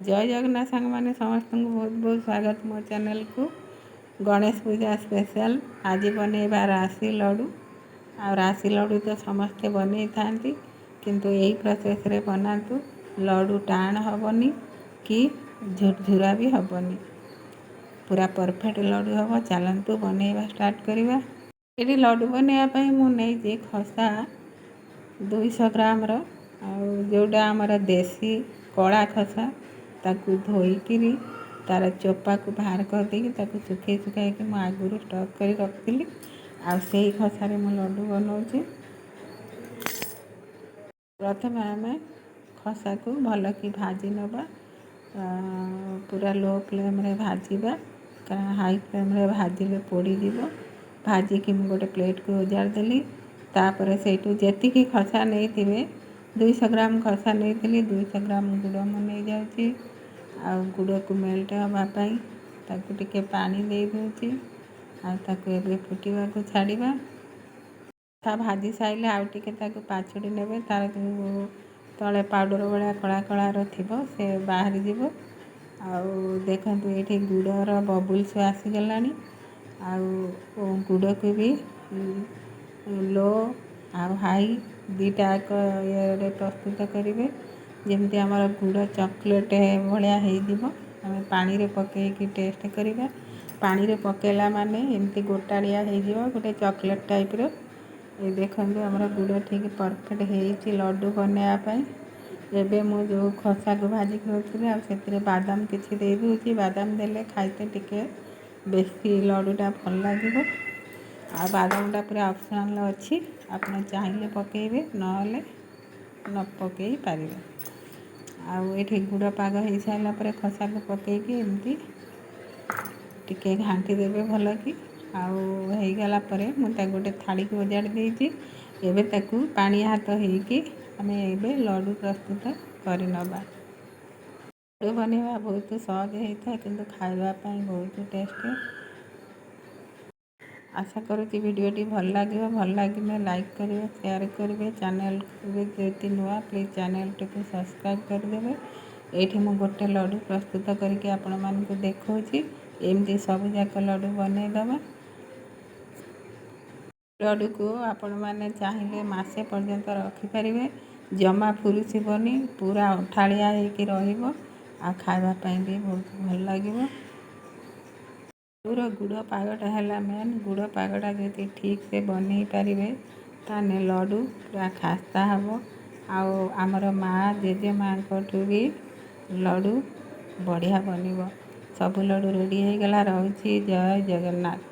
जय जगन्नाथ सांग मैंने समस्त को बहुत बहुत स्वागत मो चैनल को। गणेश पूजा स्पेशल आज बनैबा राशि लड्डू आ राशि लड्डू तो समस्ते बनै था किंतु यही प्रोसेस रे बनातु लड्डू टाण हेनी कि झुरझुरा भी हेनी पूरा परफेक्ट लड्डू हम। चलतु बनैबा स्टार्ट करवा। ये लड्डू बनैवाई मुझे खसा 200 ग्राम जोड़ा आमर देसी कला खसा ताकू धोईकी तार चोपा को बाहर कर देकी सुखे सुखाई मुझे आगुरी स्टक कर रखी आई खसारे मु लड्डू बनाऊँ। प्रथम आम खसा को भल कि भाजी नवा पूरा लो फ्लेम रे भाजवा कारण हाई फ्लेम रे भाजिले पोड़ी भाजिकी गोटे प्लेट को उजाड़ देली। तापर से जी खसा नहीं थे 200 ग्राम खसा नहीं थी 200 ग्राम गुड़ मु नहीं जाऊँगी आ गुड़ को मेल्ट हाँपाई ताकू टिके पानी दे दूँगी आगे फुटवा को छाड़ा था भाजी सारे आउ टे पाछड़ी ने तार जो तले पाउडर भाया कला कलार थी से बाहरी जीव देखु ये गुड़र बबुल्स आसीगला गुड़ को भी लो हाई दीटा ये प्रस्तुत करेंगे जमती आमर गुड़ चॉकलेट भाया हो पानी रे पकईकी टेस्ट करवा। पानी रे पकेला माने एमती गोटाड़िया हो गोटे चॉकलेट टाइप रो ये देखो आमर गुड़ ठीक परफेक्ट हो लड्डू बनवाई। एबे मु जो खसा को भाजिक रखी से बादाम किसी दे दूँगी बादाम देले खाइते टिके बेसी लड्डूटा भल लगे आ बादामटा पूरा ऑप्शनल अच्छी आप चाहिए पकेबे न पकई पारे। ये गुड़ पाग हो सारापर खसा को पकईकी एमती टिके घाटी देवे भल कि आईगला मुझे गोटे थाली को उजाड़ देती एबे ताकू पानी हाथ होगी आम ए लड्डू प्रस्तुत करनवा। लड्डू बनवा बहुत सहज होता है किंतु खावाई बहुत टेस्ट। आशा करुँच वीडियोटी भल लगे लाइक करेंगे शेयर करेंगे चैनल जो नुआ प्लीज चैनल टी सब्सक्राइब करदे। ये मुझे गोटे लड्डू प्रस्तुत करके आपण मानक देखी एमती सबूक लड्डू बनईदबा। लड्डू को आपण मैंने चाहिए मसे पर्यंत रखिपारे जमा फुरुषबनी पूरा अठाड़िया हो खावाई भी बहुत भल लगे। गुड़ पागटा है मेन गुड़ पागटा जो ठीक से बनई पारे ताने लड्डू पूरा खास्ता हम आमर माँ जेजे माँ भी लड्डू बढ़िया बनब। सब लड्डू रेडी हो गला। रही जय जगन्नाथ।